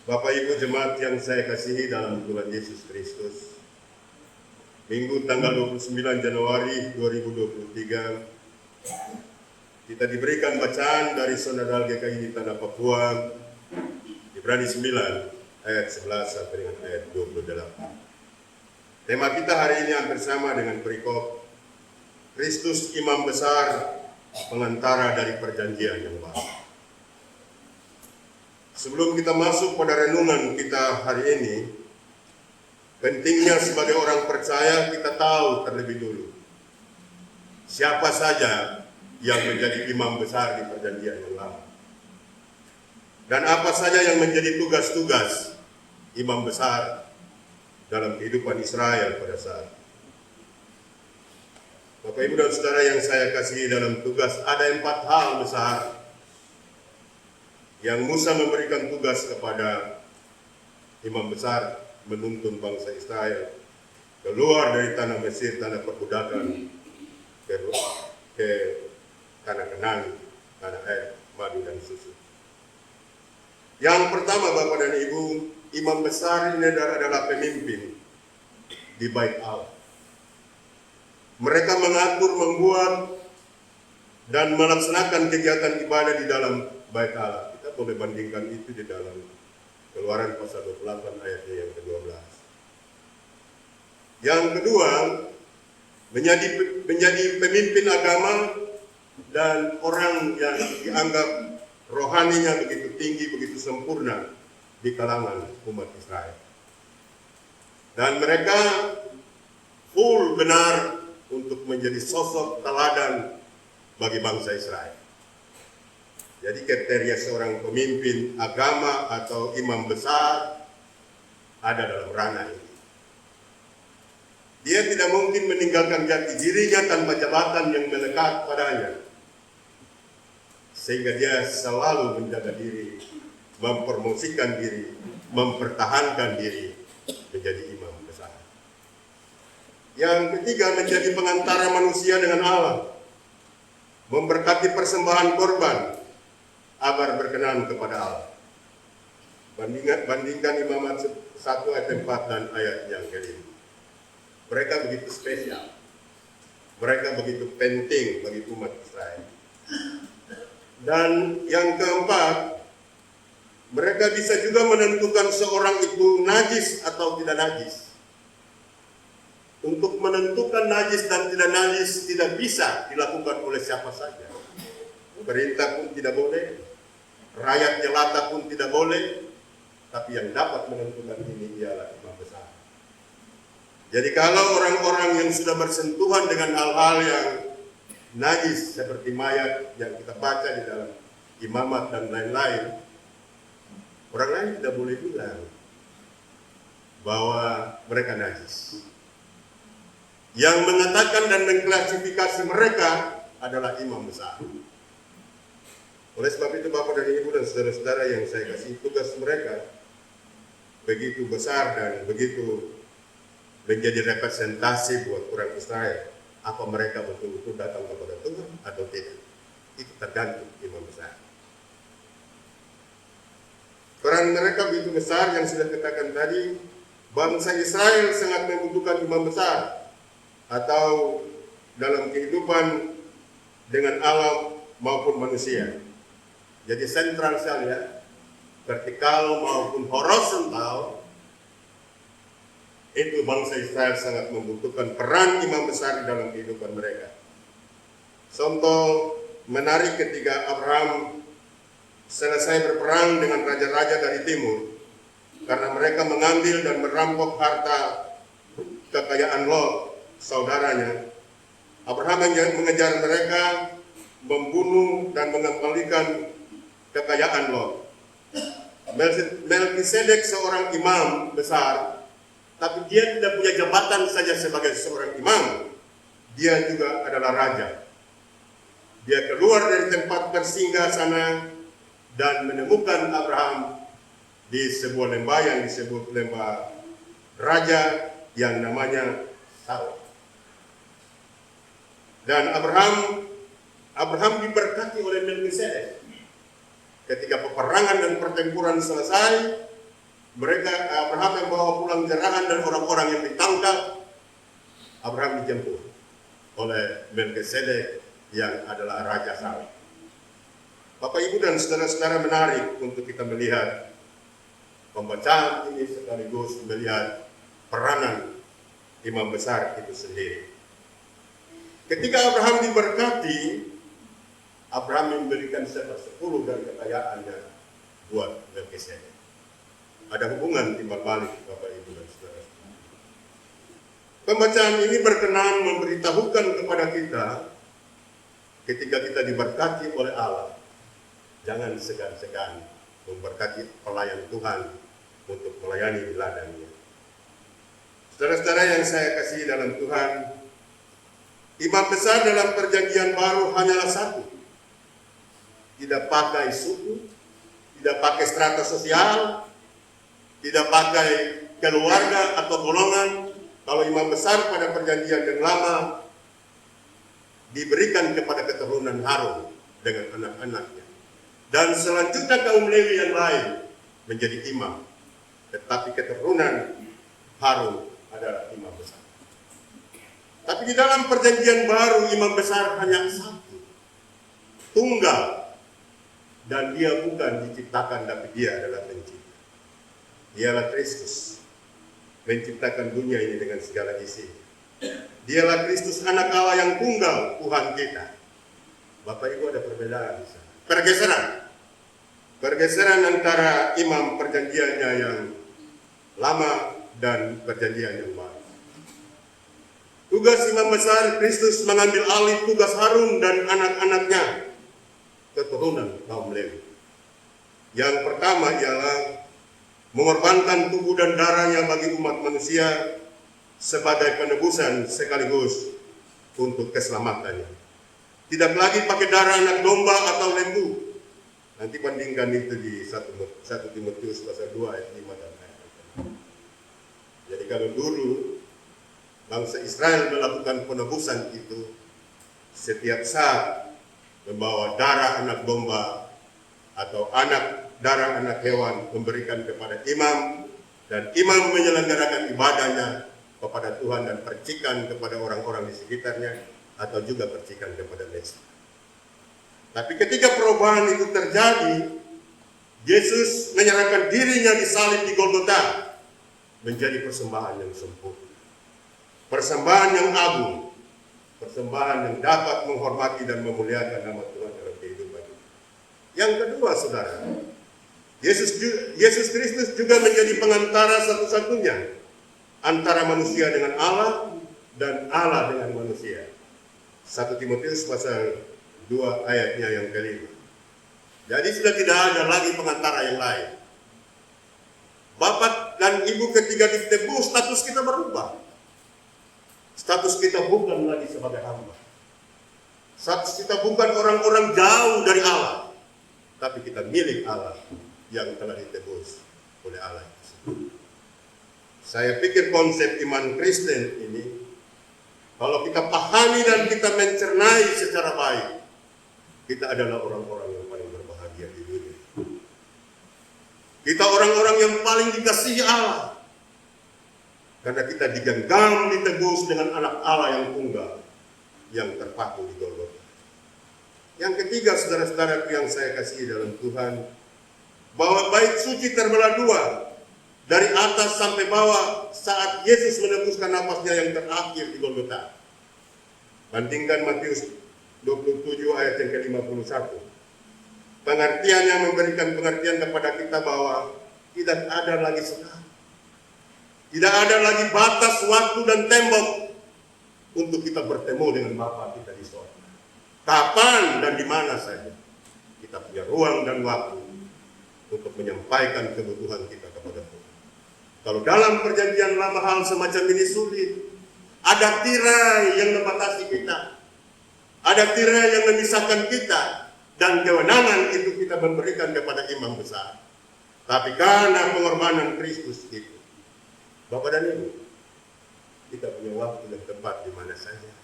Bapak Ibu jemaat yang saya kasihi dalam Tuhan Yesus Kristus, Minggu tanggal 29 Januari 2023, kita diberikan bacaan dari Sonadal GKI di Tanah Papua, Ibrani 9 ayat 11 sampai dengan ayat 28. Tema kita hari ini hampir sama dengan perikop Kristus Imam Besar, pengantara dari perjanjian yang baru. Sebelum kita masuk pada renungan kita hari ini, pentingnya sebagai orang percaya kita tahu terlebih dulu siapa saja yang menjadi imam besar di perjanjian yang lama, dan apa saja yang menjadi tugas-tugas imam besar dalam kehidupan Israel pada saat. Bapak Ibu dan Saudara yang saya kasihi dalam tugas, ada 4 hal besar yang Musa memberikan tugas kepada imam besar menuntun bangsa Israel keluar dari tanah Mesir, tanah perbudakan, ke tanah Kanaan, tanah air madu dan susu. Yang pertama, Bapak dan Ibu, imam besar ini adalah pemimpin di Bait Allah. Mereka mengatur, membuat, dan melaksanakan kegiatan ibadah di dalam Bait Allah. Kita boleh bandingkan itu di dalam Keluaran pasal 28 ayatnya yang ke-12. Yang kedua, menjadi pemimpin agama dan orang yang dianggap rohaninya begitu tinggi, begitu sempurna di kalangan umat Israel. Dan mereka full benar untuk menjadi sosok teladan bagi bangsa Israel. Jadi kriteria seorang pemimpin agama atau imam besar ada dalam ranah ini. Dia tidak mungkin meninggalkan jati dirinya tanpa jabatan yang melekat padanya, sehingga dia selalu menjaga diri, mempromosikan diri, mempertahankan diri menjadi imam besar. Yang ketiga, menjadi pengantara manusia dengan Allah, memberkati persembahan korban agar berkenan kepada Allah. Bandingkan Imamat 1 ayat 4 dan ayat yang ke-5. Mereka begitu spesial, mereka begitu penting bagi umat Israel. Dan yang keempat, mereka bisa juga menentukan seorang itu najis atau tidak najis. Untuk menentukan najis dan tidak najis tidak bisa dilakukan oleh siapa saja. Pemerintah pun tidak boleh, rakyat jelata pun tidak boleh, tapi yang dapat menentukan ini ialah imam besar. Jadi kalau orang-orang yang sudah bersentuhan dengan hal-hal yang najis seperti mayat yang kita baca di dalam imamat dan lain-lain, orang lain tidak boleh bilang bahwa mereka najis. Yang mengatakan dan mengklasifikasi mereka adalah imam besar. Oleh sebab itu Bapak dan Ibu dan saudara-saudara yang saya kasih, tugas mereka begitu besar dan begitu menjadi representasi buat orang Israel. Apa mereka betul-betul datang kepada Tuhan atau tidak, itu tergantung imam besar. Peran mereka begitu besar yang sudah katakan tadi. Bangsa Israel sangat membutuhkan imam besar, atau dalam kehidupan dengan alam maupun manusia. Jadi sentral sekali ya, vertikal maupun horizontal, itu bangsa Israel sangat membutuhkan peran imam besar di dalam kehidupan mereka. Contoh menarik ketika Abraham selesai berperang dengan raja-raja dari timur, karena mereka mengambil dan merampok harta kekayaan Lot, saudaranya. Abraham mengejar mereka, membunuh dan mengembalikan kekayaan Lot. Melkisedek seorang imam besar, tapi dia tidak punya jabatan saja sebagai seorang imam, dia juga adalah raja. Dia keluar dari tempat bersinggah sana dan menemukan Abraham di sebuah lembah yang disebut lembah raja yang namanya Saul. Dan Abraham diberkati oleh Melkisedek. Ketika peperangan dan pertempuran selesai, Abraham yang bawa pulang jarahan dan orang-orang yang ditangkap, Abraham dijemput oleh Melkisedek yang adalah Raja Saleh. Bapak, Ibu, dan saudara-saudara, menarik untuk kita melihat pembacaan ini sekaligus melihat peranan imam besar itu sendiri. Ketika Abraham diberkati, Abraham memberikan 1/10 dari kekayaannya buat Melkisedek. Ada hubungan timbal balik, Bapak, Ibu, dan saudara. Pembacaan ini berkenan memberitahukan kepada kita, ketika kita diberkati oleh Allah, jangan segan-segan memberkati pelayan Tuhan untuk melayani di ladangnya. Saudara-saudara yang saya kasih dalam Tuhan, imam besar dalam perjanjian baru hanyalah satu. Tidak pakai suku, tidak pakai strata sosial, tidak pakai keluarga atau golongan. Kalau imam besar pada perjanjian yang lama diberikan kepada keturunan Harun dengan anak-anaknya. Dan selanjutnya kaum Lewi yang lain menjadi imam. Tetapi keturunan Harun adalah imam besar. Tapi di dalam perjanjian baru imam besar hanya satu. Tunggal. Dan dia bukan diciptakan, tapi dia adalah pencipta. Dialah Kristus, menciptakan dunia ini dengan segala isi. Dialah Kristus, anak Allah yang tunggal, Tuhan kita. Bapak, Ibu, ada perbedaan di sana. Pergeseran antara imam perjanjiannya yang lama dan perjanjian yang baru. Tugas imam besar Kristus mengambil alih tugas Harun dan anak-anaknya, keturunan kaum Lewi. Yang pertama ialah mengorbankan tubuh dan darahnya bagi umat manusia sebagai penebusan sekaligus untuk keselamatannya. Tidak lagi pakai darah anak domba atau lembu. Nanti bandingkan itu di 1 Timotius pasal 2 ayat 5 dan ayat 6. Jadi kalau dulu bangsa Israel melakukan penebusan itu, setiap saat membawa darah anak domba atau darah anak hewan memberikan kepada imam, dan imam menyelenggarakan ibadahnya kepada Tuhan dan percikan kepada orang-orang di sekitarnya, atau juga percikan kepada Mesias. Tapi ketika perubahan itu terjadi, Yesus menyerahkan dirinya disalib di Golgota menjadi persembahan yang sempurna, persembahan yang agung, persembahan yang dapat menghormati dan memuliakan nama Tuhan dalam kehidupan. Yang kedua, saudara, Yesus Kristus juga menjadi pengantara satu-satunya antara manusia dengan Allah dan Allah dengan manusia. 1 Timotius pasal 2 ayatnya yang kelima. Jadi sudah tidak ada lagi pengantara yang lain. Bapak dan Ibu ketika ditebus, status kita berubah. Status kita bukan lagi sebagai hamba. Status kita bukan orang-orang jauh dari Allah, tapi kita milik Allah yang telah ditebus oleh Allah. Saya pikir konsep iman Kristen ini, kalau kita pahami dan kita mencernai secara baik, kita adalah orang-orang yang paling berbahagia di dunia. Kita orang-orang yang paling dikasihi Allah, karena kita digenggam, ditebus dengan anak Allah yang tunggal, yang terpaku di Golgota. Yang ketiga, saudara-saudara yang saya kasihi dalam Tuhan, bahwa bait suci terbelah dua, dari atas sampai bawah saat Yesus menembuskan napasnya yang terakhir di Golgota. Bandingkan Matius 27 ayat yang ke-51. Pengertiannya memberikan pengertian kepada kita bahwa tidak ada lagi sekarang. Tidak ada lagi batas waktu dan tembok untuk kita bertemu dengan Bapa kita di surga. Kapan dan di mana saja kita punya ruang dan waktu untuk menyampaikan kebutuhan kita kepada Tuhan. Kalau dalam perjanjian lama hal semacam ini sulit, ada tirai yang membatasi kita, ada tirai yang memisahkan kita, dan kewenangan itu kita memberikan kepada imam besar. Tapi karena pengorbanan Kristus itu, Bapak dan Ibu, kita punya waktu dan tempat di mana saja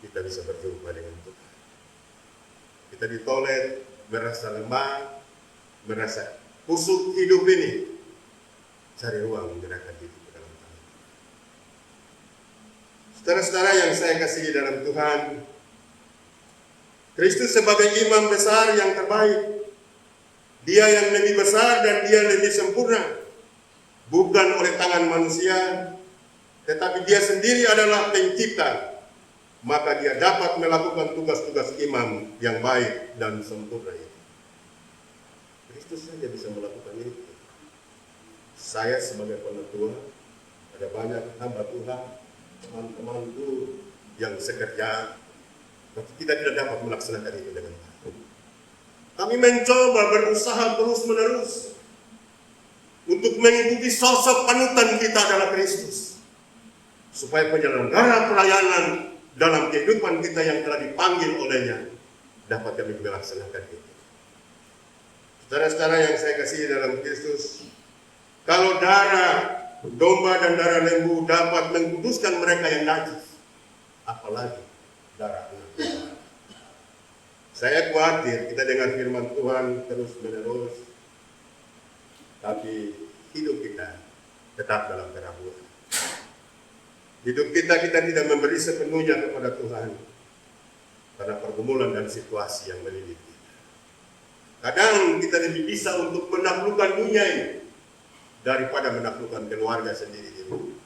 kita bisa berjumpa dengan Tuhan. Kita ditolak, merasa lemah, merasa kusut hidup ini. cari uang menyerahkan diri ke dalam tangan. Saudara-saudara yang saya kasihi dalam Tuhan, Kristus sebagai imam besar yang terbaik, dia yang lebih besar dan dia lebih sempurna, bukan oleh tangan manusia, tetapi dia sendiri adalah pencipta, maka dia dapat melakukan tugas-tugas imam yang baik dan sempurna itu. Kristus saja bisa melakukan itu. Saya sebagai penatua, ada banyak hamba Tuhan, teman-temanku yang sekerja, tapi kita tidak dapat melaksanakan itu dengan baik. Kami mencoba berusaha terus-menerus untuk mengikuti sosok panutan kita adalah Kristus, supaya penyelenggara pelayanan dalam kehidupan kita yang telah dipanggil olehnya dapat kami melaksanakan itu. Saudara-saudara yang saya kasihi dalam Kristus, kalau darah domba dan darah lembu dapat mengkuduskan mereka yang najis, apalagi darah anak domba. Saya khawatir kita dengar firman Tuhan terus-menerus, tapi hidup kita tetap dalam keraguan. Hidup kita tidak memberi sepenuhnya kepada Tuhan karena pergumulan dan situasi yang melilit kita. Kadang kita lebih bisa untuk menaklukkan dunia ini daripada menaklukkan keluarga sendiri di rumah.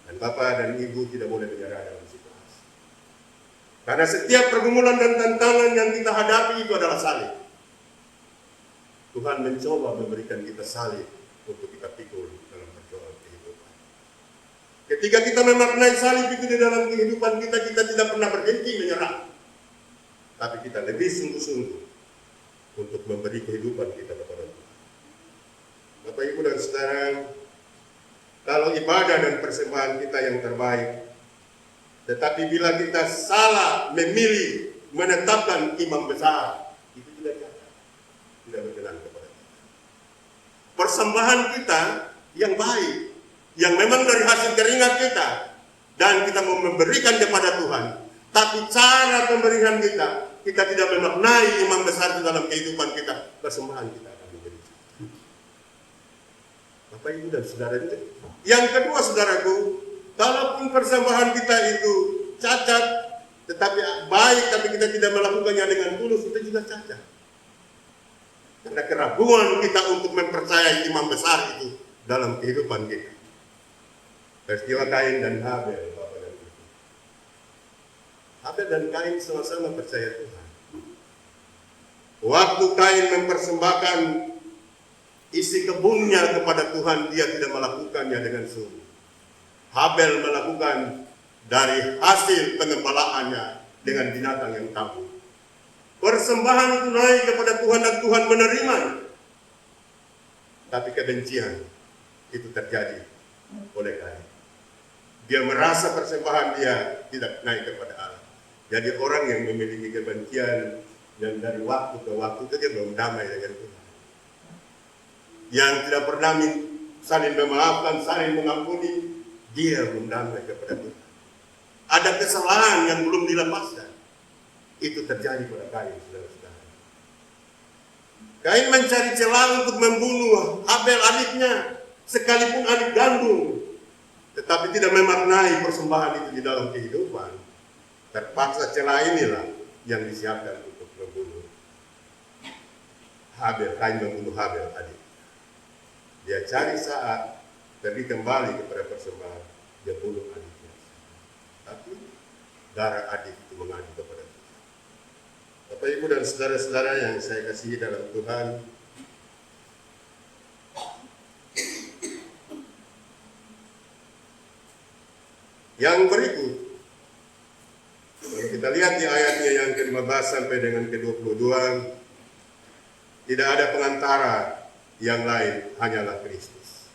Dan Bapak dan Ibu tidak boleh menyerah dalam situasi. Karena setiap pergumulan dan tantangan yang kita hadapi itu adalah salib. Tuhan mencoba memberikan kita salib untuk kita pikul dalam perjuangan kehidupan. Ketika kita memaknai salib itu di dalam kehidupan kita, kita tidak pernah berhenti menyerah. Tapi kita lebih sungguh-sungguh untuk memberi kehidupan kita kepada Tuhan. Bapak, Ibu, dan Saudara, kalau ibadah dan persembahan kita yang terbaik, tetapi bila kita salah memilih menetapkan imam besar, itu tidak jahat, tidak berkenan kepada kita. Persembahan kita yang baik, yang memang dari hasil keringat kita, dan kita mau memberikan kepada Tuhan, tapi cara pemberian kita tidak memaknai imam besar di dalam kehidupan kita, persembahan kita akan menjadi jahat. Bapak, Ibu, dan Saudara, yang kedua, saudaraku, kalaupun persembahan kita itu cacat, tetapi baik, tapi kita tidak melakukannya dengan tulus, itu juga cacat. Karena keraguan kita untuk mempercayai imam besar itu dalam kehidupan kita. Peristiwa Kain dan Habel, Bapak dan Ibu. Habel dan Kain sama-sama percaya Tuhan. Waktu Kain mempersembahkan isi kebunnya kepada Tuhan, dia tidak melakukannya dengan sungguh. Habel melakukan dari hasil pengembalaannya dengan binatang yang kabur. Persembahan itu naik kepada Tuhan dan Tuhan menerima. Tapi kebencian itu terjadi oleh Kain. Dia merasa persembahan dia tidak naik kepada Allah. Jadi orang yang memiliki kebencian dan dari waktu ke waktu itu dia belum damai dengan Tuhan. Yang tidak pernah saling memaafkan, saling mengampuni, dia belum damai kepada Tuhan. Ada kesalahan yang belum dilepaskan. Itu terjadi pada Kain, saudara-saudara. Kain mencari celah untuk membunuh Habel adiknya, sekalipun adik kandung, tetapi tidak memaknai persembahan itu di dalam kehidupan. Terpaksa celah inilah yang disiapkan untuk membunuh Habel. Kain membunuh Habel adik. Dia cari saat pergi kembali kepada persembahan, dia bunuh adiknya. Tapi darah adik itu mengadu kepada Tuhan. Bapak, Ibu, dan saudara-saudara yang saya kasihi dalam Tuhan, yang berikut, kalau kita lihat di ayatnya yang ke-15 sampai dengan ke-22, tidak ada pengantara yang lain, hanyalah Kristus.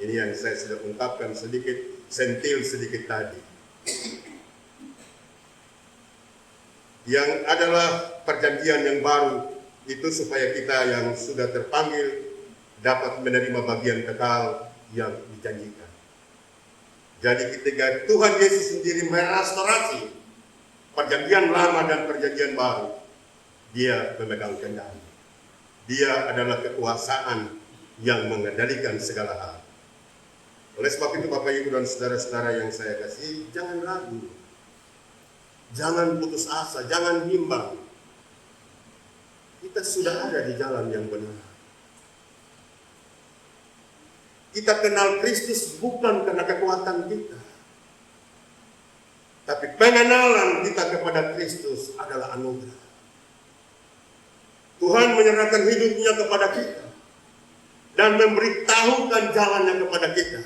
Ini yang saya sudah ungkapkan sedikit, sentil sedikit tadi. Yang adalah perjanjian yang baru, itu supaya kita yang sudah terpanggil dapat menerima bagian kekal yang dijanjikan. Jadi ketika Tuhan Yesus sendiri merestorasi perjanjian lama dan perjanjian baru, dia memegang kendali. Dia adalah kekuasaan yang mengendalikan segala hal. Oleh sebab itu Bapak Ibu dan saudara-saudara yang saya kasih, jangan ragu, jangan putus asa, jangan bimbang. Kita sudah ada di jalan yang benar. Kita kenal Kristus bukan karena kekuatan kita, tapi pengenalan kita kepada Kristus adalah anugerah. Tuhan menyerahkan hidupnya kepada kita dan memberitahukan jalannya kepada kita,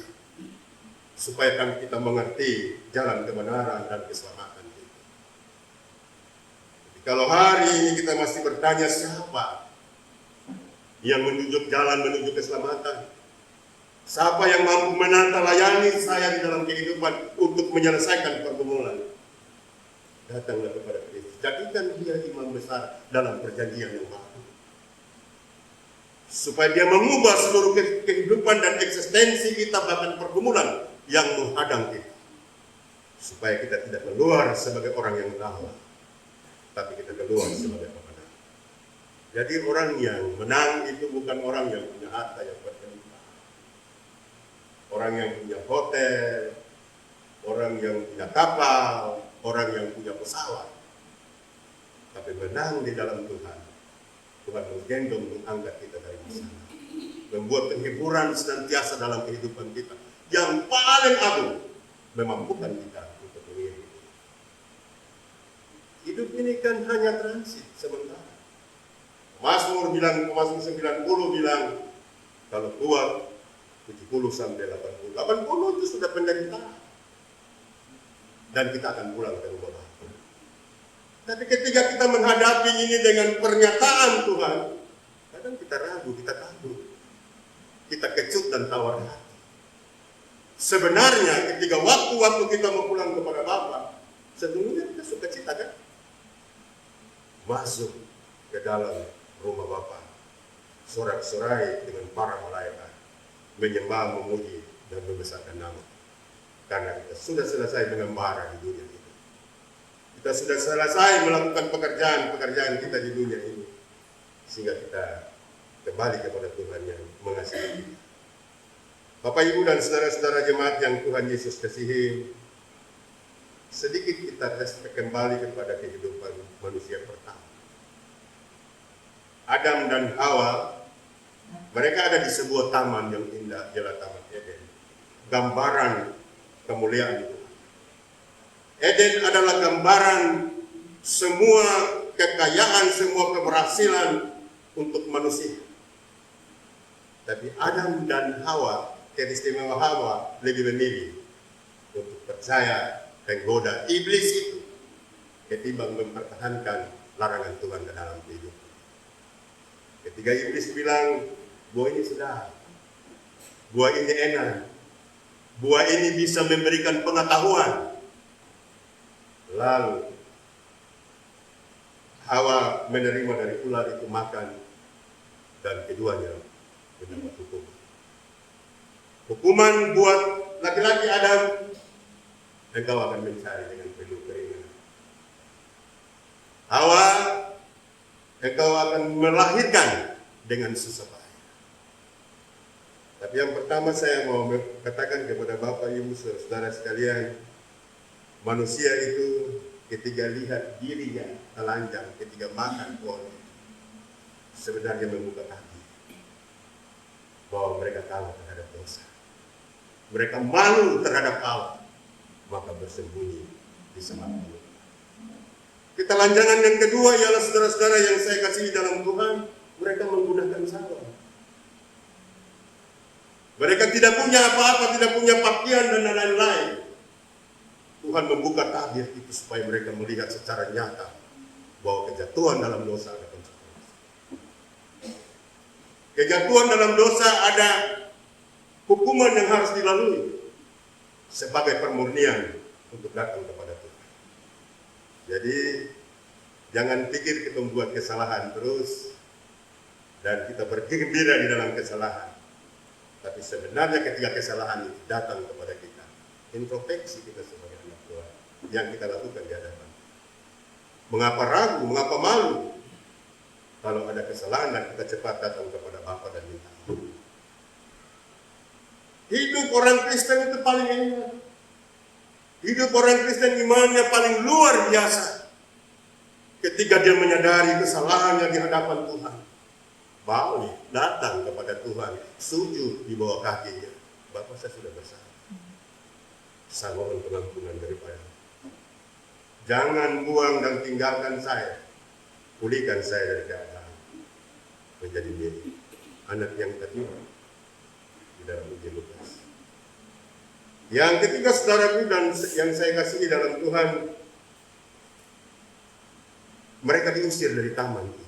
supaya kita mengerti jalan kebenaran dan keselamatan kita. Jadi kalau hari ini kita masih bertanya siapa yang menunjuk jalan menuju keselamatan, siapa yang mampu menata layani saya di dalam kehidupan untuk menyelesaikan pergumulan, datanglah kepada Kristus. Jadikan dia imam besar dalam perjanjian yang baru, supaya dia mengubah seluruh kehidupan dan eksistensi kita, bahkan pergumulan yang menghadang kita, supaya kita tidak keluar sebagai orang yang kalah, tapi kita keluar sebagai pemenang. Jadi orang yang menang itu bukan orang yang punya harta yang berlimpah, orang yang punya hotel, orang yang punya kapal, orang yang punya pesawat, tapi menang di dalam Tuhan. Tuhan menggendong, mengangkat kita dari sana, membuat penghiburan senantiasa dalam kehidupan kita. Yang paling agung memampukan kita untuk mengiring. Hidup ini kan hanya transit sementara. Mazmur 90 bilang, kalau kuat 70 sampai 80. 80 itu sudah penderitaan. Dan kita akan pulang ke rumah Bapa. Tapi ketika kita menghadapi ini dengan pernyataan Tuhan, kadang kita ragu, kita takut, kita kecut dan tawar hati. Sebenarnya ketika waktu-waktu kita mau pulang kepada Bapa, sesungguhnya kita suka cita kan? Masuk ke dalam rumah Bapa, sorak-sorai dengan para malaikat, menyembah, memuji, dan membesarkan nama. Karena kita sudah selesai mengembara di dunia ini. Kita sudah selesai melakukan pekerjaan-pekerjaan kita di dunia ini, sehingga kita kembali kepada Tuhan yang mengasihi kita. Bapak, Ibu, dan saudara-saudara jemaat yang Tuhan Yesus kasihi, sedikit kita kembali kepada kehidupan manusia pertama. Adam dan Hawa, mereka ada di sebuah taman yang indah, ialah Taman Eden. Gambaran kemuliaan Tuhan. Eden adalah gambaran semua kekayaan, semua keberhasilan untuk manusia. Tapi Adam dan Hawa, keistimewaan Hawa lebih memilih untuk percaya menggoda iblis itu ketimbang mempertahankan larangan Tuhan dalam kehidupan. Ketika iblis bilang, buah ini sedap, buah ini enak, buah ini bisa memberikan pengetahuan, lalu Hawa menerima dari ular itu makan, dan keduanya mendapat hukuman. Hukuman buat laki-laki Adam, engkau akan mencari dengan penuh keringat. Hawa, engkau akan melahirkan dengan susah payah. Tapi yang pertama saya mau katakan kepada Bapak, Ibu, saudara sekalian, manusia itu ketika lihat dirinya telanjang, ketika makan buah, sebenarnya membuka hati bahwa mereka kalah terhadap dosa. Mereka malu terhadap Allah, maka bersembunyi di semak belukar. Ketelanjangan yang kedua ialah saudara-saudara yang saya kasih dalam Tuhan, mereka menggunakan sabar. Mereka tidak punya apa-apa, tidak punya pakaian dan lain-lain. Tuhan membuka tabir itu supaya mereka melihat secara nyata bahwa kejatuhan dalam dosa ada konsekuensi. Kejatuhan dalam dosa ada hukuman yang harus dilalui sebagai permurnian untuk datang kepada Tuhan. Jadi jangan pikir kita membuat kesalahan terus dan kita bergembira di dalam kesalahan. Tapi sebenarnya ketika kesalahan itu datang kepada kita, introspeksi kita sebagai anak Tuhan yang kita lakukan di hadapan. Mengapa ragu, mengapa malu? Kalau ada kesalahan dan kita cepat datang kepada Bapa dan minta ampun. hidup orang Kristen itu paling enak. Hidup orang Kristen imannya paling luar biasa. Ketika dia menyadari kesalahannya di hadapan Tuhan, balik datang kepada Tuhan, sujud di bawah kakinya. Bapak, saya sudah bersalah. Saya mohon pengampunan daripada. Jangan buang dan tinggalkan saya. Pulihkan saya dari keadaan menjadi milik anak yang kedua di dalam Injil Lukas. Yang ketiga, saudaraku dan yang saya kasihi dalam Tuhan, mereka diusir dari taman itu.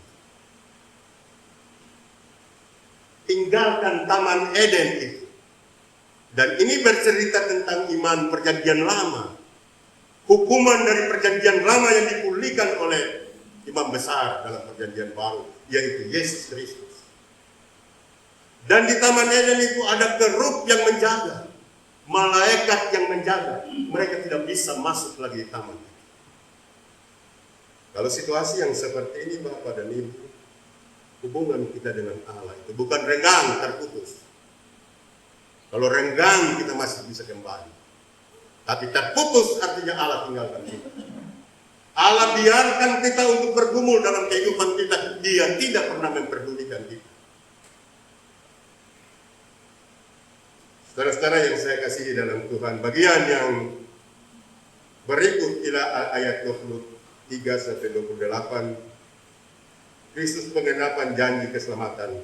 Tinggalkan taman Eden itu. Dan ini bercerita tentang iman perjanjian lama. Hukuman dari perjanjian lama yang dipulihkan oleh imam besar dalam perjanjian baru, yaitu Yesus Kristus. Dan di taman Eden itu ada kerub yang menjaga, malaikat yang menjaga. Mereka tidak bisa masuk lagi di taman. Kalau situasi yang seperti ini, Bapak dan Ibu, hubungan kita dengan Allah itu bukan renggang terputus. Kalau renggang kita masih bisa kembali. Tapi terputus artinya Allah tinggalkan kita. Allah biarkan kita untuk bergumul dalam kehidupan kita. Dia tidak pernah memperdulikan kita. Saudara-saudara yang saya kasihi dalam Tuhan, bagian yang berikut ila ayat 23-28, Kristus pengenapan janji keselamatan.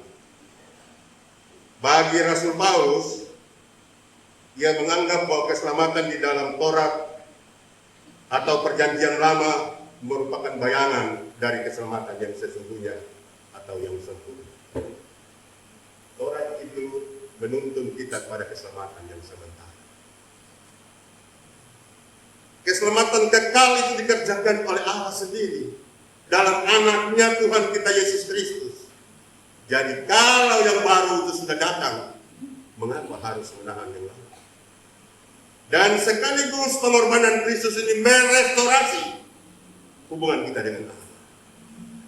Bagi Rasul Paulus, ia menganggap bahwa keselamatan di dalam Taurat atau perjanjian lama merupakan bayangan dari keselamatan yang sesungguhnya atau yang sempurna. Taurat itu menuntun kita kepada keselamatan yang sementara. Keselamatan kekal itu dikerjakan oleh Allah sendiri dalam anaknya Tuhan kita Yesus Kristus. Jadi kalau yang baru itu sudah datang, mengapa harus menahan yang lama? Dan sekaligus pengorbanan Kristus ini merestorasi hubungan kita dengan Allah.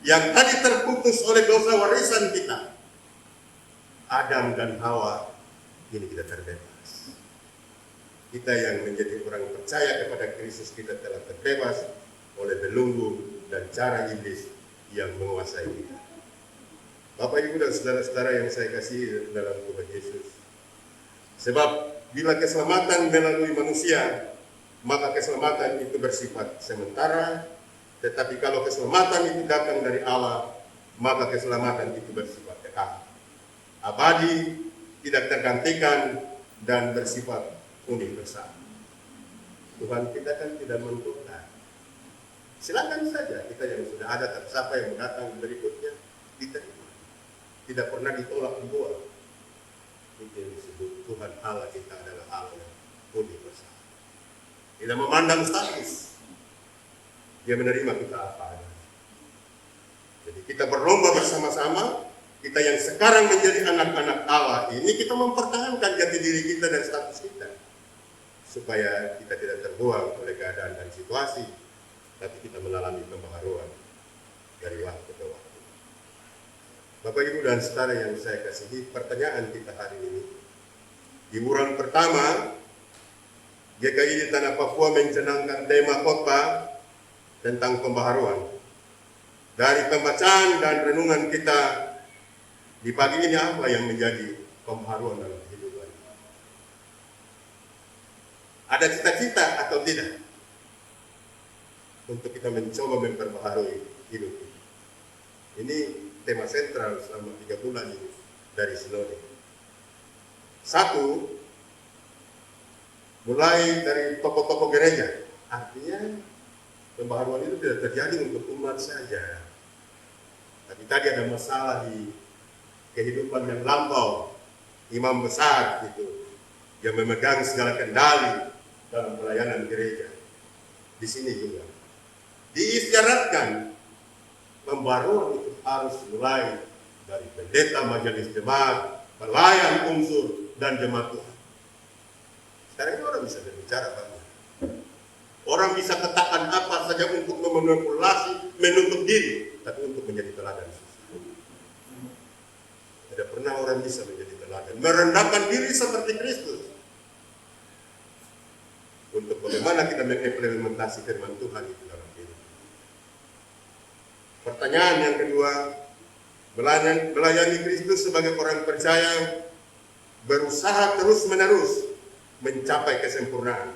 Yang tadi terputus oleh dosa warisan kita, Adam dan Hawa, ini kita terbebas. Kita yang menjadi orang percaya kepada Kristus, kita telah terbebas oleh belenggu dan cara iblis yang menguasai kita. Bapak, Ibu, dan saudara-saudara yang saya kasih dalam Tuhan Yesus. Sebab bila keselamatan melalui manusia, maka keselamatan itu bersifat sementara. Tetapi kalau keselamatan itu datang dari Allah, maka keselamatan itu bersifat kekal, abadi, tidak tergantikan, dan bersifat universal. Tuhan kita kan tidak menentukan. Silakan saja kita yang sudah ada, siapa yang datang berikutnya diterima. Tidak pernah ditolak dibuat. Itu yang disebut Tuhan Allah kita adalah Allah yang universal. Tidak memandang status. Dia menerima kita apa adanya. Jadi kita berlomba bersama-sama. Kita yang sekarang menjadi anak-anak Allah ini, kita mempertahankan jati diri kita dan status kita. Supaya kita tidak terbuang oleh keadaan dan situasi, tapi kita mengalami pembaharuan dari waktu ke waktu. Bapak, Ibu, dan saudara yang saya kasihi, pertanyaan kita hari ini. Di bulan pertama, GKI di Tanah Papua mencanangkan tema khotbah tentang pembaharuan. Dari pembacaan dan renungan kita di pagi ini, apa yang menjadi pembaharuan dalam kehidupan? Ada cita-cita atau tidak untuk kita mencoba memperbaharui hidup kita? Ini tema sentral selama 3 bulan ini dari Sinode. 1, mulai dari tokoh-tokoh gereja. Artinya pembaharuan itu tidak terjadi untuk umat saja. Tapi tadi ada masalah di kehidupan yang lampau, imam besar itu yang memegang segala kendali dalam pelayanan gereja. Di sini juga diisyaratkan pembaharuan itu harus mulai dari pendeta majelis jemaat, pelayan unsur, dan jemaat Tuhan. Sekarang ini orang bisa berbicara banyak. Orang bisa katakan apa saja untuk memanipulasi, menutup diri, tapi untuk menjadi teladan susah. Tidak pernah orang bisa menjadi teladan. Merendahkan diri seperti Kristus. bagaimana kita mengimplementasi firman Tuhan itu dalam hidup. Pertanyaan yang kedua, melayani Kristus sebagai orang percaya berusaha terus-menerus mencapai kesempurnaan,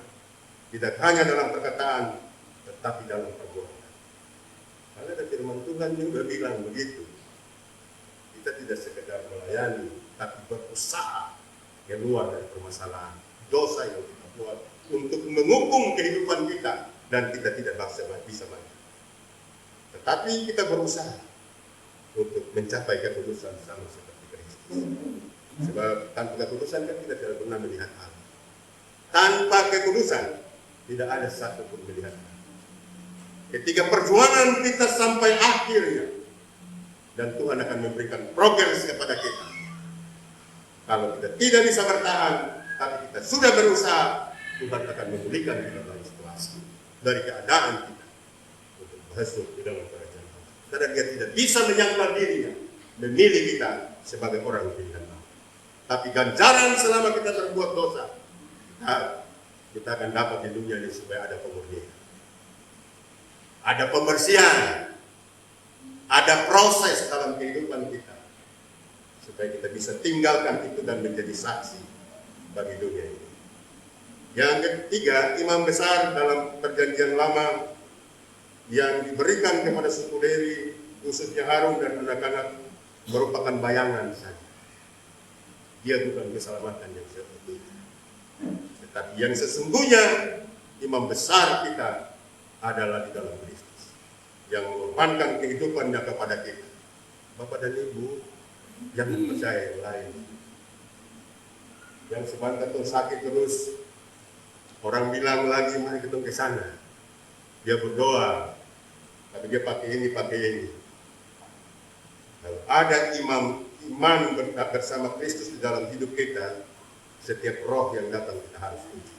tidak hanya dalam perkataan, tetapi dalam perbuatan. Karena ada firman Tuhan juga bilang begitu. Kita tidak sekedar melayani, tapi berusaha keluar dari permasalahan dosa yang kita buat untuk menghukum kehidupan kita, dan kita tidak bisa mati. Tetapi kita berusaha untuk mencapai kekudusan sama seperti Kristus. Sebab tanpa kekudusan kan kita tidak pernah melihat Allah. Tanpa kekudusan tidak ada satu pun melihat Allah. Ketika perjuangan kita sampai akhirnya, dan Tuhan akan memberikan progres kepada kita. Kalau kita tidak bisa bertahan, tapi kita sudah berusaha, Tuhan akan memulihkan kita dari situasi, dari keadaan kita, untuk masuk ke dalam kerajaan Allah. Karena Dia tidak bisa menyangkal dirinya, memilih kita sebagai orang pilihan Allah. Tapi ganjaran selama kita berbuat dosa, kita akan dapat di dunia ini supaya ada pemurnian, ada pembersihan, ada proses dalam kehidupan kita, supaya kita bisa tinggalkan itu dan menjadi saksi bagi dunia ini. Yang ketiga, imam besar dalam perjanjian lama yang diberikan kepada suku Lewi, khususnya Harun dan anak-anak, merupakan bayangan saja. Dia bukan keselamatan yang seperti itu. Tetapi yang sesungguhnya, imam besar kita adalah di dalam Kristus, yang mengorbankan kehidupannya kepada kita. Bapak dan Ibu, jangan percaya yang lain. Yang sebentar tuh sakit terus, orang bilang lagi mari kita ke sana. Dia berdoa, tapi dia pakai ini. Kalau ada iman bersama Kristus di dalam hidup kita, setiap roh yang datang kita harus uji.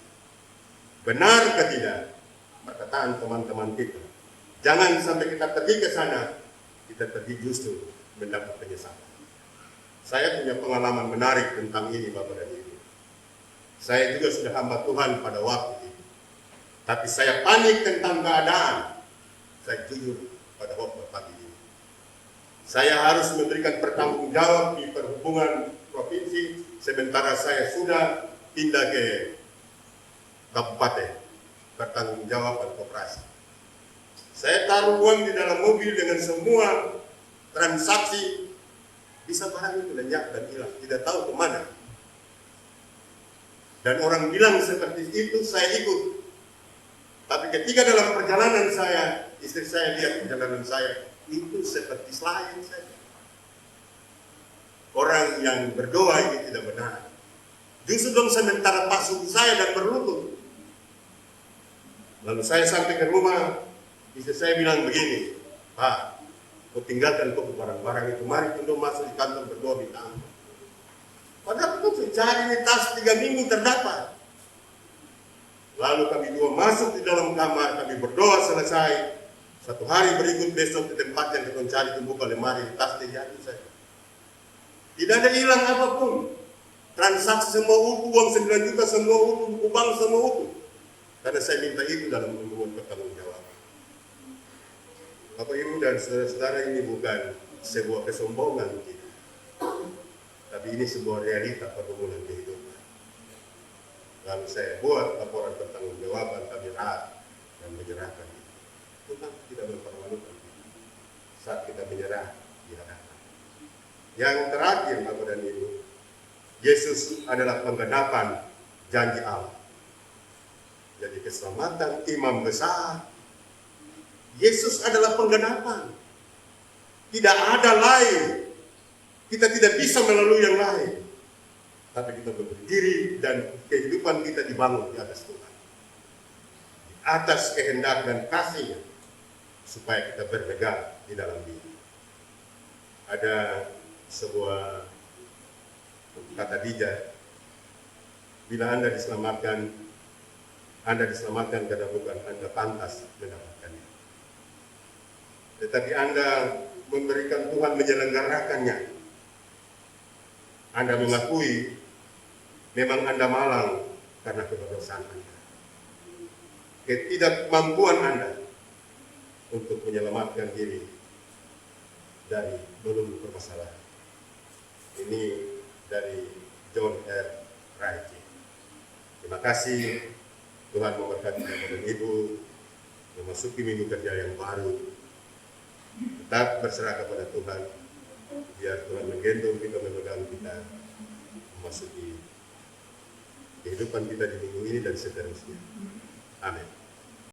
Benar atau tidak perkataan teman-teman kita? Jangan sampai kita pergi ke sana, kita pergi justru mendapat penyesalan. Saya punya pengalaman menarik tentang ini, Bapak dan Ibu. Saya juga sudah hamba Tuhan pada waktu itu. Tapi saya panik tentang keadaan. Saya jujur pada waktu pagi ini. Saya harus memberikan pertanggungjawab di perhubungan provinsi, sementara saya sudah pindah ke kabupaten, pertanggungjawaban koperasi. Saya taruh uang di dalam mobil dengan semua transaksi, bisa barang itu lenyap dan hilang, tidak tahu kemana. Dan orang bilang seperti itu, saya ikut. Tapi ketika dalam perjalanan saya, istri saya lihat perjalanan saya, itu seperti selain saja. Orang yang berdoa ini tidak benar. Justru dong sementara pasung saya dan berlutut. Lalu saya sampai ke rumah, istri saya bilang begini, Pak, kau tinggalkan kau barang-barang itu, mari kita masuk di kantor berdoa minta ampun. Padahal kita cari ini tas 3 minggu terdapat. Lalu kami dua masuk di dalam kamar, kami berdoa selesai. 1 hari berikut besok di tempat yang kita cari buka lemari, tas dia jatuh saja. Tidak ada hilang apapun. Transaksi semua utuh, uang 9 juta semua utuh, buku bank semua utuh. Karena saya minta itu dalam membuat pertanggungjawaban. Bapak Ibu dan saudara-saudara, ini bukan sebuah kesombongan kita, tapi ini sebuah realita perhubungan kehidupan. Lalu saya buat laporan pertanggungjawaban, kami rahat dan menyerahkan itu. Tuhan tidak mempermalukan kita saat kita menyerah di hadapan. Yang terakhir, Bapak dan Ibu, Yesus adalah penggenapan janji Allah. Jadi keselamatan imam besar, Yesus adalah penggenapan. Tidak ada lain. Kita tidak bisa melalui yang lain. Tapi kita berdiri dan kehidupan kita dibangun di atas Tuhan. Di atas kehendak dan kasih-Nya. Supaya kita berpegang di dalam diri. Ada sebuah kata bijak. Bila Anda diselamatkan karena bukan Anda pantas mendapatkannya. Tetapi Anda memberikan Tuhan menyelenggarakannya. Anda mengakui memang Anda malang karena keberdosaan Anda. ketidakmampuan Anda untuk menyelamatkan diri dari belum permasalahan. Ini dari John R. Wright. Terima kasih. Tuhan memberkati Bapak dan Ibu memasuki minggu kerja yang baru. Tetap berserah kepada Tuhan. Biar Tuhan menggendong kita, memegang kita memasuki kehidupan kita di minggu ini dan seterusnya. Amin.